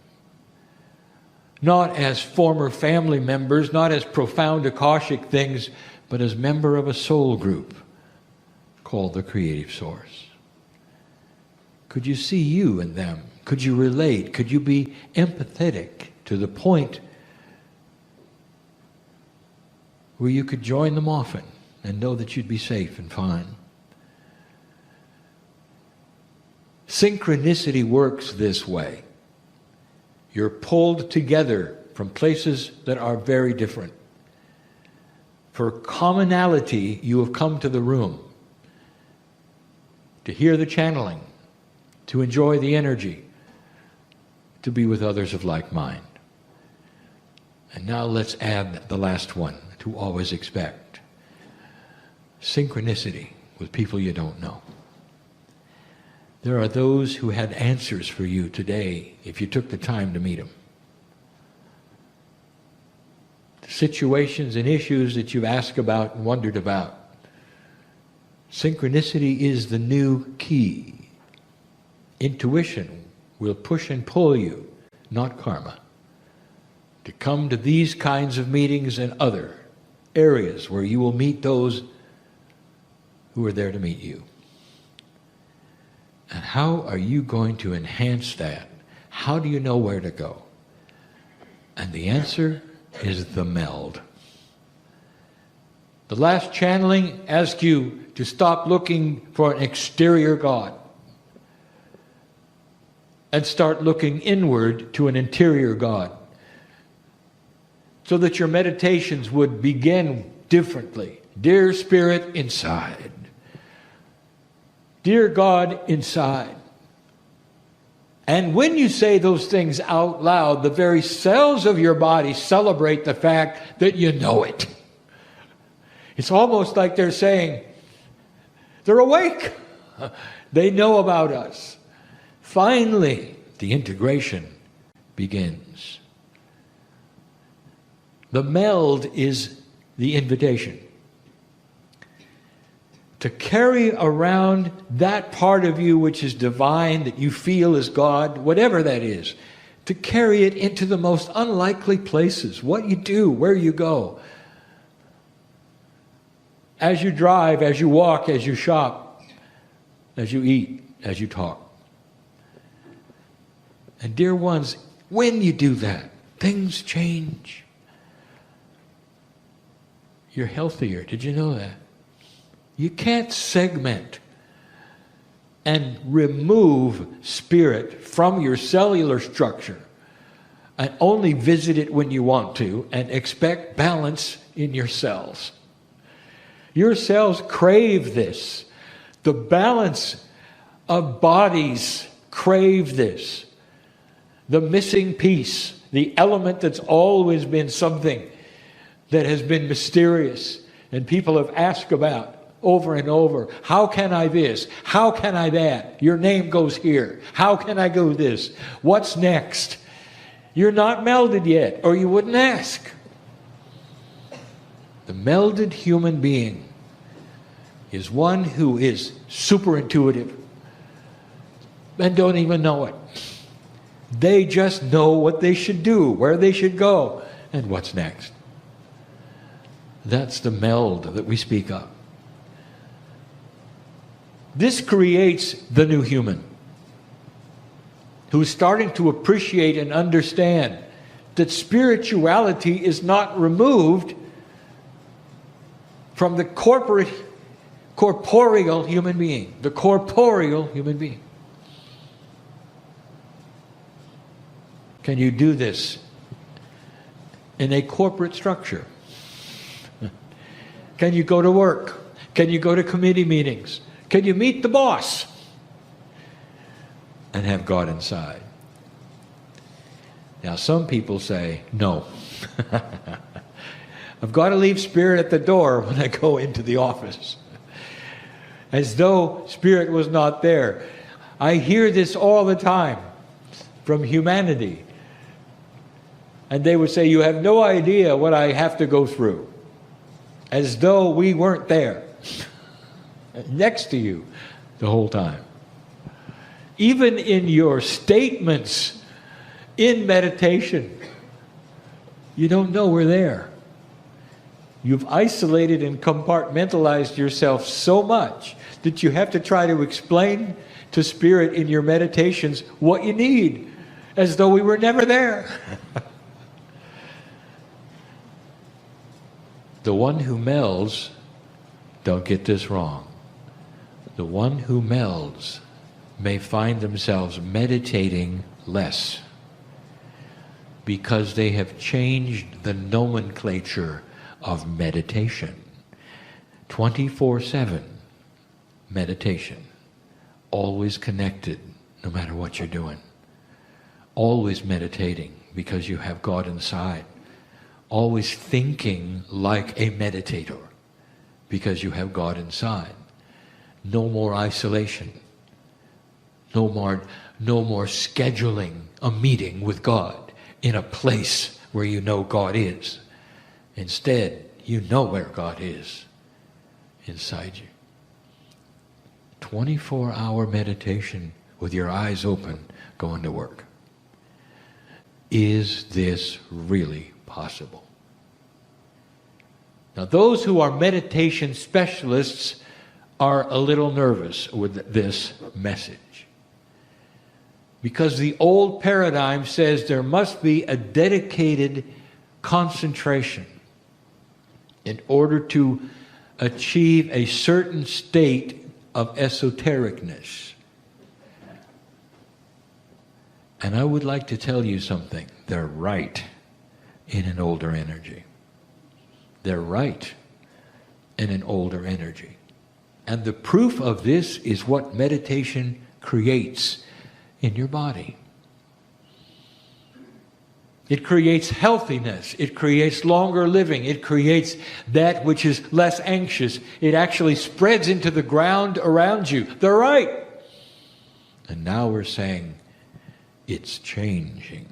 Not as former family members, not as profound Akashic things, but as member of a soul group called the Creative Source. Could you see you in them? Could you relate? Could you be empathetic to the point where you could join them often and know that you'd be safe and fine? Synchronicity works this way. You're pulled together from places that are very different. For commonality, you have come to the room to hear the channeling, to enjoy the energy, to be with others of like mind. And now let's add the last one, to always expect. Synchronicity with people you don't know. There are those who had answers for you today if you took the time to meet them. Situations and issues that you've asked about and wondered about. Synchronicity is the new key. Intuition will push and pull you, not karma, to come to these kinds of meetings and other areas where you will meet those who are there to meet you. And how are you going to enhance that? How do you know where to go? And the answer is the meld. The last channeling asks you to stop looking for an exterior God and start looking inward to an interior God, so that your meditations would begin differently. Dear Spirit, inside. Dear God, inside. And when you say those things out loud, the very cells of your body celebrate the fact that you know it. It's almost like they're saying, they're awake. They know about us. Finally, the integration begins. The meld is the invitation. To carry around that part of you which is divine, that you feel is God, whatever that is, to carry it into the most unlikely places, what you do, where you go. As you drive, as you walk, as you shop, as you eat, as you talk. And dear ones, when you do that, things change. You're healthier. Did you know that? You can't segment and remove spirit from your cellular structure and only visit it when you want to and expect balance in your cells. Your cells crave this. The balance of bodies crave this. The missing piece, the element that's always been something that has been mysterious and people have asked about over and over. How can I this? How can I that? Your name goes here. How can I go this? What's next? You're not melded yet, or you wouldn't ask. The melded human being is one who is super intuitive and don't even know it. They just know what they should do, where they should go, and what's next. That's the meld that we speak of. This creates the new human who's starting to appreciate and understand that spirituality is not removed from the corporeal human being, the corporeal human being. Can you do this in a corporate structure? Can you go to work? Can you go to committee meetings? Can you meet the boss and have God inside? Now, some people say, no. I've got to leave spirit at the door when I go into the office. As though spirit was not there. I hear this all the time from humanity. And they would say, you have no idea what I have to go through. As though we weren't there. Next to you the whole time. Even in your statements in meditation, you don't know we're there. You've isolated and compartmentalized yourself so much that you have to try to explain to spirit in your meditations what you need, as though we were never there. The one who melds, don't get this wrong, the one who melds may find themselves meditating less because they have changed the nomenclature of meditation. 24/7 meditation. Always connected, no matter what you're doing. Always meditating because you have God inside. Always thinking like a meditator because you have God inside. No more isolation. No more scheduling a meeting with God in a place where you know God is. Instead, you know where God is inside you. 24-hour meditation with your eyes open, going to work. Is this really possible? Now, those who are meditation specialists are a little nervous with this message. Because the old paradigm says there must be a dedicated concentration in order to achieve a certain state of esotericness. And I would like to tell you something. They're right in an older energy. They're right in an older energy. And the proof of this is what meditation creates in your body. It creates healthiness. It creates longer living. It creates that which is less anxious. It actually spreads into the ground around you. They're right. And now we're saying it's changing.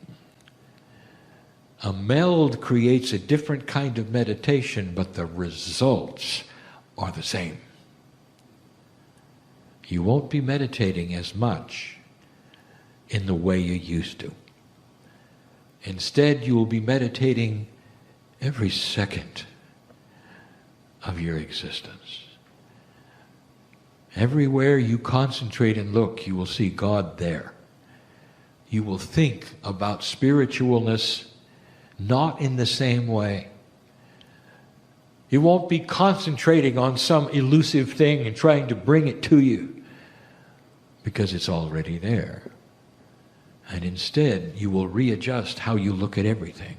A meld creates a different kind of meditation, but the results are the same. You won't be meditating as much in the way you used to. Instead, you will be meditating every second of your existence. Everywhere you concentrate and look, you will see God there. You will think about spiritualness not in the same way. You won't be concentrating on some elusive thing and trying to bring it to you, because it's already there. And instead, you will readjust how you look at everything.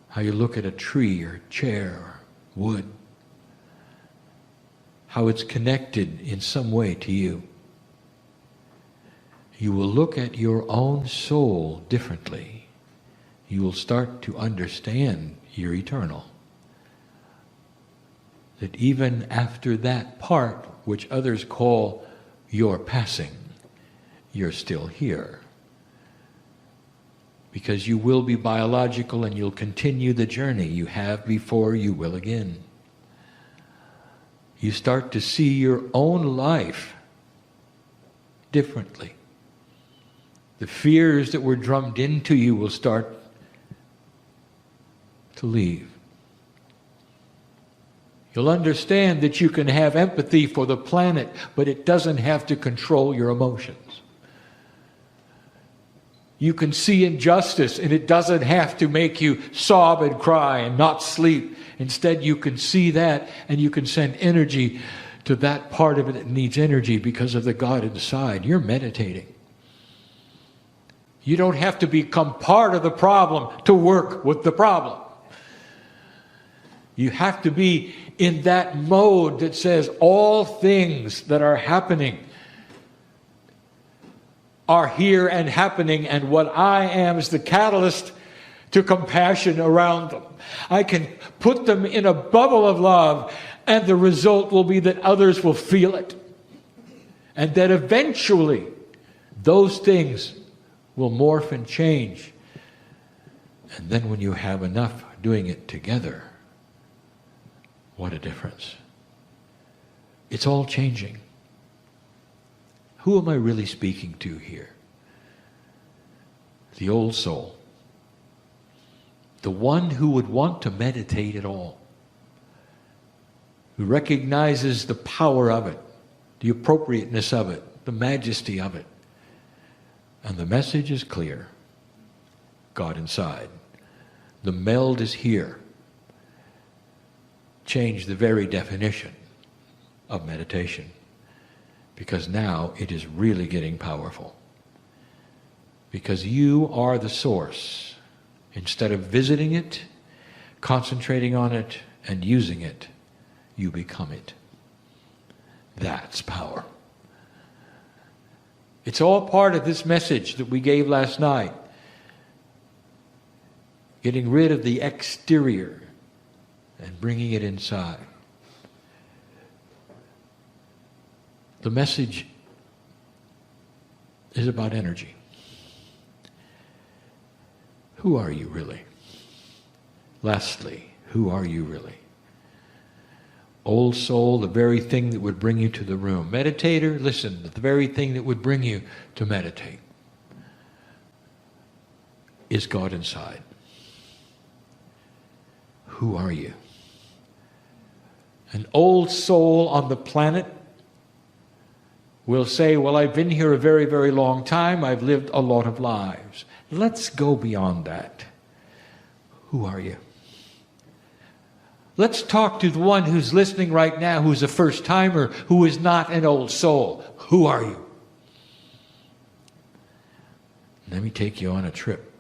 How you look at a tree or chair or wood. How it's connected in some way to you. You will look at your own soul differently. You will start to understand you're eternal. That even after that part, which others call your passing, you're still here. Because you will be biological and you'll continue the journey you have before you will again. You start to see your own life differently. The fears that were drummed into you will start to leave. You'll understand that you can have empathy for the planet, but it doesn't have to control your emotions. You can see injustice, and it doesn't have to make you sob and cry and not sleep. Instead, you can see that, and you can send energy to that part of it that needs energy because of the God inside. You're meditating. You don't have to become part of the problem to work with the problem. You have to be in that mode that says all things that are happening are here and happening, and what I am is the catalyst to compassion around them. I can put them in a bubble of love, and the result will be that others will feel it. And that eventually those things will morph and change. And then when you have enough doing it together, what a difference. It's all changing. Who am I really speaking to here? The old soul. The one who would want to meditate at all. Who recognizes the power of it, the appropriateness of it, the majesty of it. And the message is clear. God inside. The meld is here. Change the very definition of meditation. Because now it is really getting powerful. Because you are the source. Instead of visiting it, concentrating on it, and using it, you become it. That's power. It's all part of this message that we gave last night. Getting rid of the exterior and bringing it inside. The message is about energy. Who are you really? Lastly, who are you really? Old soul, the very thing that would bring you to the room. Meditator, listen, the very thing that would bring you to meditate is God inside. Who are you? An old soul on the planet will say, well, I've been here a very, very long time. I've lived a lot of lives. Let's go beyond that. Who are you? Let's talk to the one who's listening right now, who's a first-timer, who is not an old soul. Who are you? Let me take you on a trip.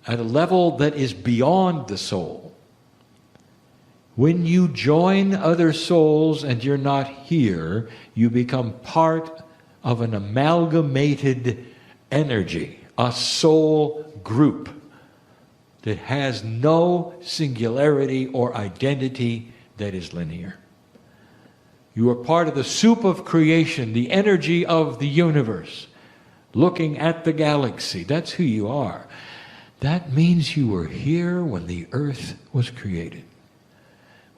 At a level that is beyond the soul. When you join other souls and you're not here, you become part of an amalgamated energy, a soul group that has no singularity or identity that is linear. You are part of the soup of creation, the energy of the universe, looking at the galaxy. That's who you are. That means you were here when the earth was created.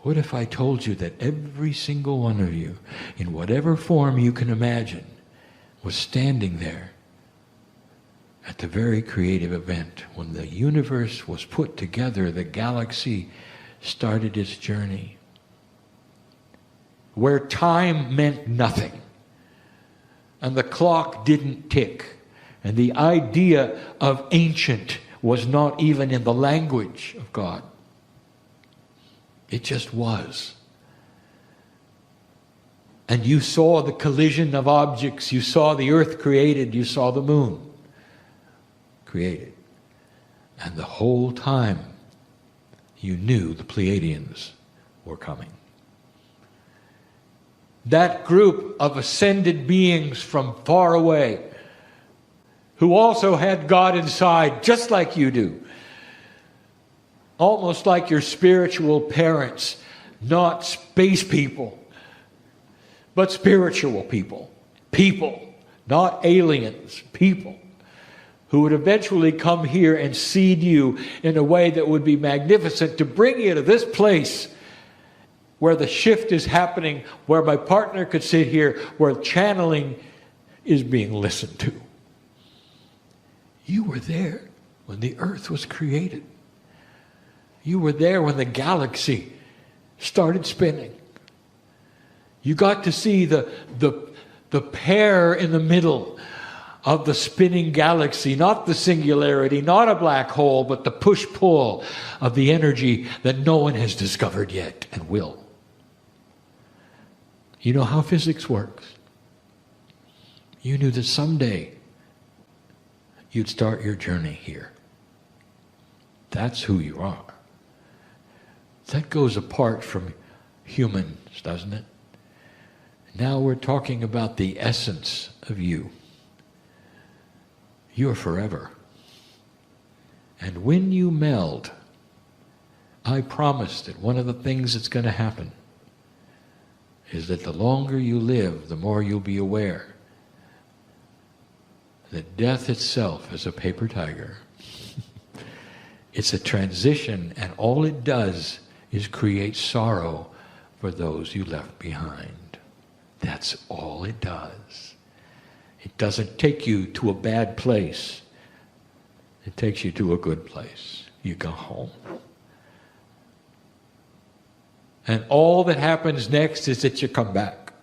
What if I told you that every single one of you, in whatever form you can imagine, was standing there at the very creative event when the universe was put together, the galaxy started its journey, where time meant nothing, and the clock didn't tick, and the idea of ancient was not even in the language of God. It just was. And you saw the collision of objects, you saw the earth created, you saw the moon created. And the whole time you knew the Pleiadians were coming. That group of ascended beings from far away, who also had God inside, just like you do. Almost like your spiritual parents, not space people, but spiritual people. People, not aliens, people, who would eventually come here and seed you in a way that would be magnificent to bring you to this place where the shift is happening, where my partner could sit here, where channeling is being listened to. You were there when the earth was created. You were there when the galaxy started spinning. You got to see the pair in the middle of the spinning galaxy, not the singularity, not a black hole, but the push-pull of the energy that no one has discovered yet and will. You know how physics works. You knew that someday you'd start your journey here. That's who you are. That goes apart from humans, doesn't it? Now we're talking about the essence of you. You're forever. And when you meld, I promise that one of the things that's going to happen is that the longer you live, the more you'll be aware that death itself is a paper tiger. It's a transition, and all it does is create sorrow for those you left behind. That's all it does. It doesn't take you to a bad place. It takes you to a good place. You go home. And all that happens next is that you come back.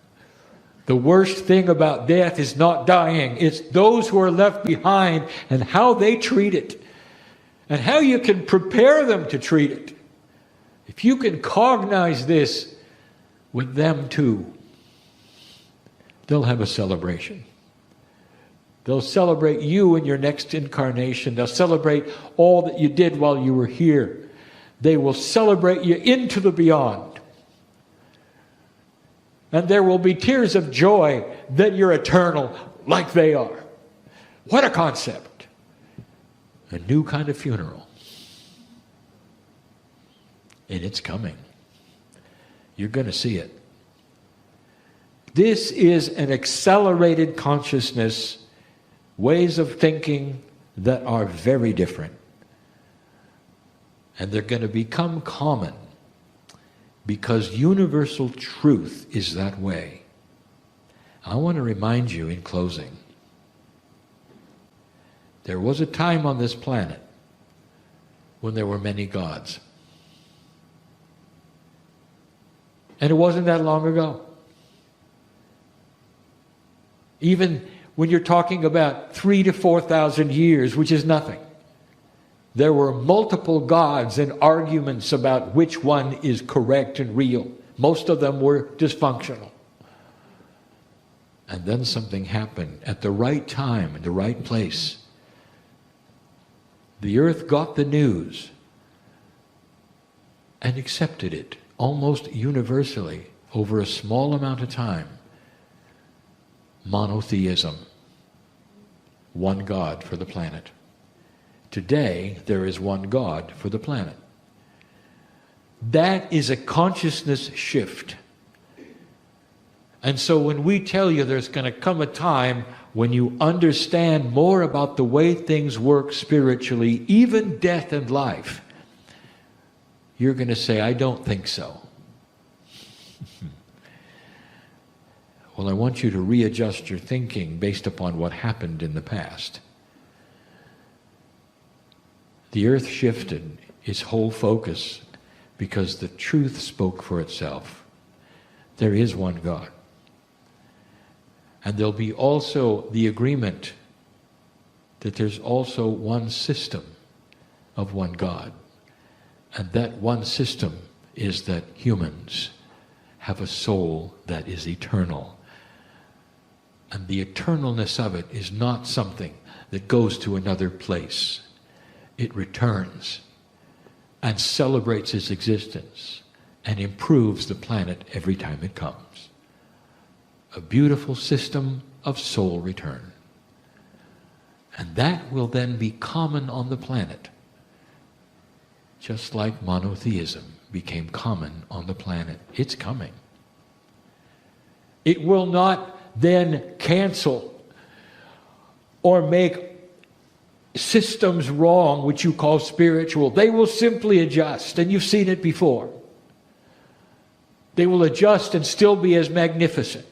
The worst thing about death is not dying. It's those who are left behind and how they treat it. And how you can prepare them to treat it. If you can cognize this with them too, they'll have a celebration. They'll celebrate you in your next incarnation. They'll celebrate all that you did while you were here. They will celebrate you into the beyond. And there will be tears of joy that you're eternal like they are. What a concept. A new kind of funeral. And it's coming. You're going to see it. This is an accelerated consciousness, ways of thinking that are very different. And they're going to become common because universal truth is that way. I want to remind you in closing, there was a time on this planet when there were many gods. And it wasn't that long ago. Even when you're talking about 3,000 to 4,000 years, which is nothing, there were multiple gods and arguments about which one is correct and real. Most of them were dysfunctional. And then something happened at the right time, in the right place. The earth got the news and accepted it almost universally over a small amount of time. Monotheism. One God for the planet. Today, there is one God for the planet. That is a consciousness shift. And so when we tell you there's going to come a time when you understand more about the way things work spiritually, even death and life, you're going to say, I don't think so. Well, I want you to readjust your thinking based upon what happened in the past. The earth shifted its whole focus because the truth spoke for itself. There is one God. And there'll be also the agreement that there's also one system of one God. And that one system is that humans have a soul that is eternal. And the eternalness of it is not something that goes to another place. It returns and celebrates its existence and improves the planet every time it comes. A beautiful system of soul return. And that will then be common on the planet, just like monotheism became common on the planet. It's coming. It will not then cancel or make systems wrong, which you call spiritual. They will simply adjust, and you've seen it before. They will adjust and still be as magnificent.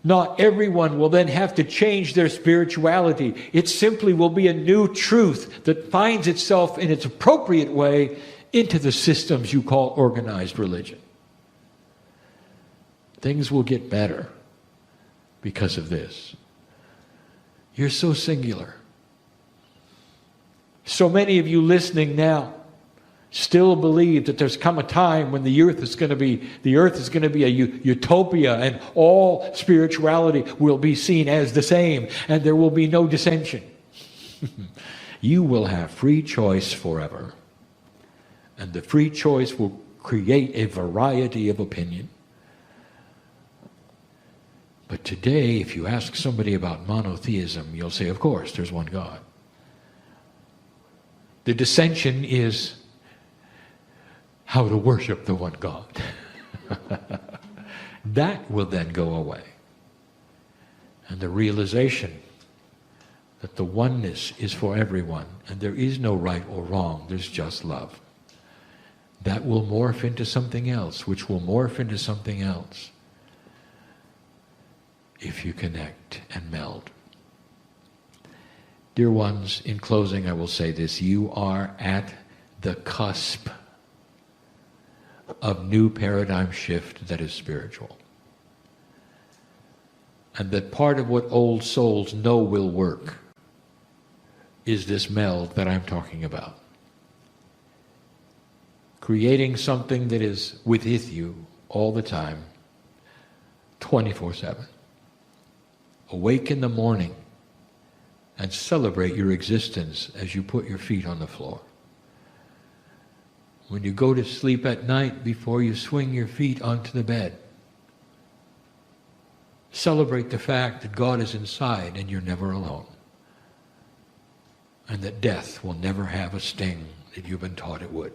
Not everyone will then have to change their spirituality. It simply will be a new truth that finds itself in its appropriate way into the systems you call organized religion. Things will get better because of this. You're so singular. So many of you listening now still believe that there's come a time when the earth is going to be a utopia, and all spirituality will be seen as the same, and there will be no dissension. You will have free choice forever. And the free choice will create a variety of opinion. But today, if you ask somebody about monotheism, you'll say, of course, there's one God. The dissension is how to worship the one God. That will then go away. And the realization that the oneness is for everyone, and there is no right or wrong, there's just love. That will morph into something else, which will morph into something else, if you connect and meld. Dear ones, in closing I will say this: you are at the cusp of new paradigm shift that is spiritual. And that part of what old souls know will work is this meld that I'm talking about. Creating something that is within you all the time, 24/7. Awake in the morning and celebrate your existence as you put your feet on the floor. When you go to sleep at night, before you swing your feet onto the bed, celebrate the fact that God is inside and you're never alone. And that death will never have a sting that you've been taught it would.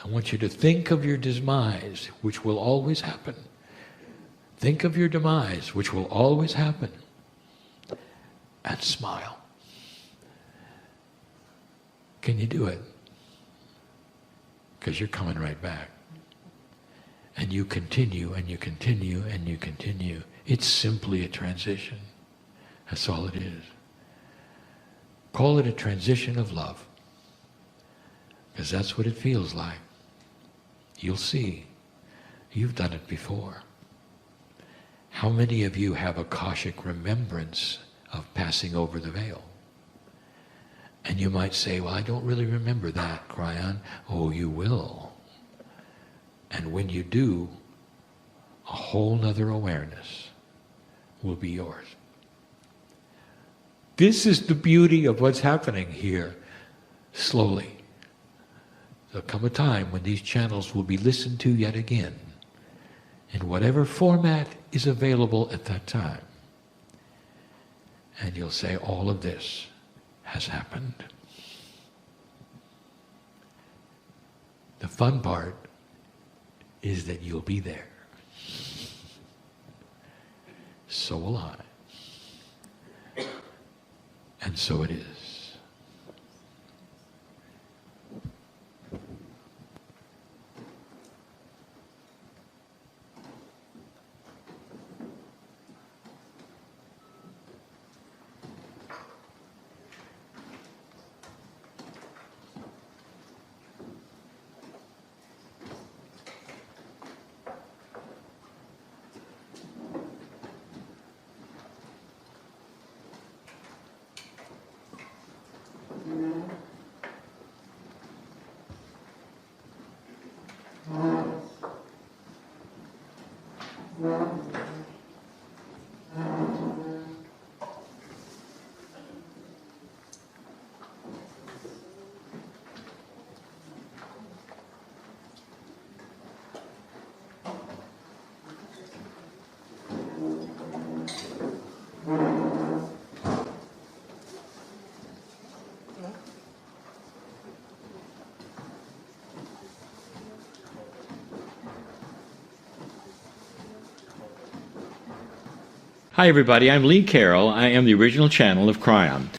I want you to think of your demise, which will always happen. Think of your demise, which will always happen. And smile. Can you do it? Because you're coming right back. And you continue, and you continue, and you continue. It's simply a transition. That's all it is. Call it a transition of love. Because that's what it feels like. You'll see. You've done it before. How many of you have Akashic remembrance of passing over the veil? And you might say, well, I don't really remember that, Kryon. Oh, you will. And when you do, a whole nother awareness will be yours. This is the beauty of what's happening here, slowly. There'll come a time when these channels will be listened to yet again, in whatever format is available at that time. And you'll say, all of this has happened. The fun part is that you'll be there. so will I. And so it is. Hi, everybody. I'm Lee Carroll. I am the original channel of Kryon.